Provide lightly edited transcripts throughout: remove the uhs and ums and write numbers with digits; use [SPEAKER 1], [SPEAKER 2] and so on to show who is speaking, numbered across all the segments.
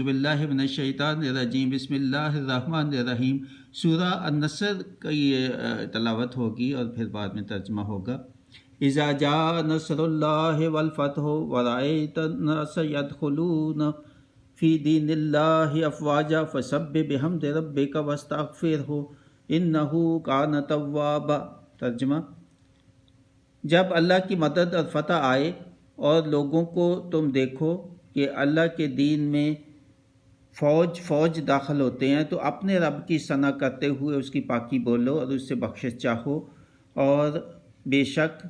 [SPEAKER 1] باللہ من الشیطان الرجیم، بسم اللہ الرحمن الرحیم۔ سورہ النصر کی تلاوت ہوگی اور پھر بعد میں ترجمہ ہوگا۔ اذا جاء نصر اللہ والفتح ورأیت الناس يدخلون فی دین اللہ افواجا فسبح بحمد ربک واستغفرہ انہ کان توابا۔ ترجمہ: جب اللہ کی مدد اور فتح آئے اور لوگوں کو تم دیکھو کہ اللہ کے دین میں فوج فوج داخل ہوتے ہیں تو اپنے رب کی ثنا کرتے ہوئے اس کی پاکی بولو اور اس سے بخشش چاہو، اور بے شک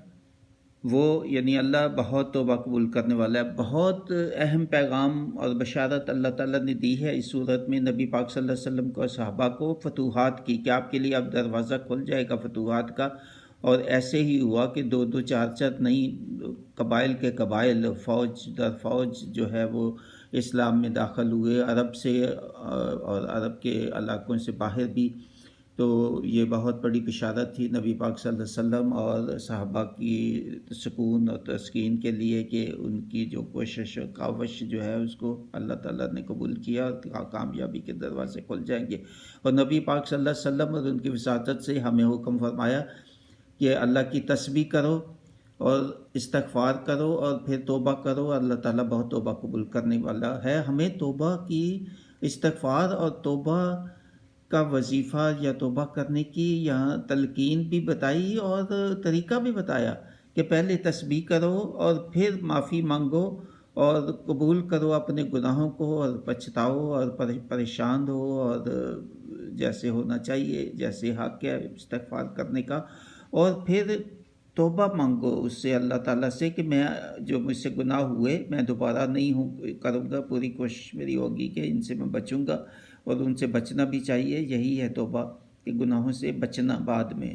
[SPEAKER 1] وہ یعنی اللہ بہت توبہ قبول کرنے والا ہے۔ بہت اہم پیغام اور بشارت اللہ تعالیٰ نے دی ہے اس صورت میں نبی پاک صلی اللہ علیہ وسلم کو، صحابہ کو، فتوحات کی، کہ آپ کے لیے اب دروازہ کھل جائے گا فتوحات کا۔ اور ایسے ہی ہوا کہ دو دو چار چار نئی قبائل کے قبائل فوج در فوج جو ہے وہ اسلام میں داخل ہوئے، عرب سے اور عرب کے علاقوں سے باہر بھی۔ تو یہ بہت بڑی بشارت تھی نبی پاک صلی اللہ علیہ وسلم اور صحابہ کی سکون اور تسکین کے لیے کہ ان کی جو کوشش و کاوش جو ہے اس کو اللہ تعالیٰ نے قبول کیا اور کامیابی کے دروازے کھل جائیں گے۔ اور نبی پاک صلی اللہ علیہ وسلم اور ان کی وساطت سے ہمیں حکم فرمایا کہ اللہ کی تسبیح کرو اور استغفار کرو اور پھر توبہ کرو، اللہ تعالیٰ بہت توبہ قبول کرنے والا ہے۔ ہمیں توبہ کی، استغفار اور توبہ کا وظیفہ یا توبہ کرنے کی یہاں تلقین بھی بتائی اور طریقہ بھی بتایا کہ پہلے تسبیح کرو اور پھر معافی مانگو اور قبول کرو اپنے گناہوں کو اور پچھتاؤ اور پریشان ہو اور جیسے ہونا چاہیے، جیسے حق ہے استغفار کرنے کا، اور پھر توبہ مانگو اس سے اللہ تعالیٰ سے کہ میں جو مجھ سے گناہ ہوئے میں دوبارہ نہیں کروں گا، پوری کوشش میری ہوگی کہ ان سے میں بچوں گا، اور ان سے بچنا بھی چاہیے۔ یہی ہے توبہ کہ گناہوں سے بچنا، بعد میں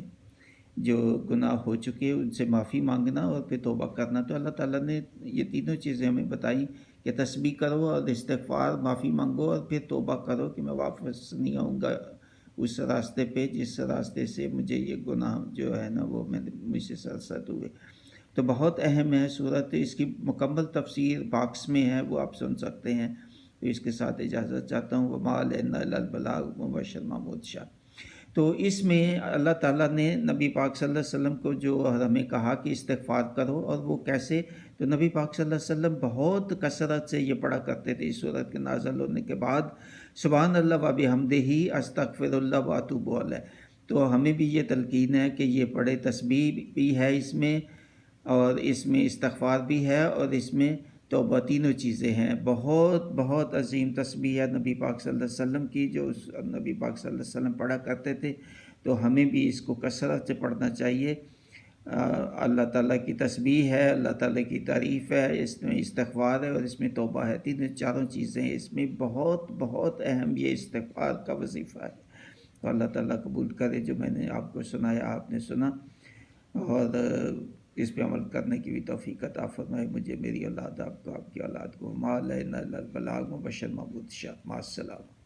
[SPEAKER 1] جو گناہ ہو چکے ان سے معافی مانگنا اور پھر توبہ کرنا۔ تو اللہ تعالیٰ نے یہ تینوں چیزیں ہمیں بتائیں کہ تسبیح کرو اور استغفار، معافی مانگو اور پھر توبہ کرو کہ میں واپس نہیں آؤں گا اس راستے پہ جس راستے سے مجھے یہ گناہ جو ہے نا وہ مجھ سے سرزد ہوئے۔ تو بہت اہم ہے صورت، اس کی مکمل تفسیر باکس میں ہے، وہ آپ سن سکتے ہیں۔ تو اس کے ساتھ اجازت چاہتا ہوں۔ وما علینا الا البلاغ، مبشر محمود شاہ۔ تو اس میں اللہ تعالیٰ نے نبی پاک صلی اللہ علیہ وسلم کو جو ہمیں کہا کہ استغفار کرو، اور وہ کیسے، تو نبی پاک صلی اللہ علیہ وسلم بہت کثرت سے یہ پڑھا کرتے تھے اس صورت کے نازل ہونے کے بعد، سبحان اللہ و بحمدہ استغفر اللہ و اتوب الیہ۔ تو ہمیں بھی یہ تلقین ہے کہ یہ پڑھے، تسبیح بھی ہے اس میں اور اس میں استغفار بھی ہے اور اس میں توبہ، تینوں چیزیں ہیں۔ بہت بہت عظیم تسبیح ہے نبی پاک صلی اللہ علیہ وسلم کی جو نبی پاک صلی اللہ علیہ وسلم پڑھا کرتے تھے، تو ہمیں بھی اس کو کثرت سے پڑھنا چاہیے۔ اللہ تعالیٰ کی تسبیح ہے، اللہ تعالیٰ کی تعریف ہے، اس میں استغفار ہے اور اس میں توبہ ہے، تینوں چاروں چیزیں اس میں بہت بہت اہم یہ استغفار کا وظیفہ ہے۔ تو اللہ تعالیٰ قبول کرے جو میں نے آپ کو سنایا، آپ نے سنا، اور اس پہ عمل کرنے کی بھی توفیق عطا فرمائے مجھے، میری اولاد، آپ کو، آپ کی اولاد کو۔ ما علینا الا البلاغ، مبشر محمود شاہ۔ مع السلامہ۔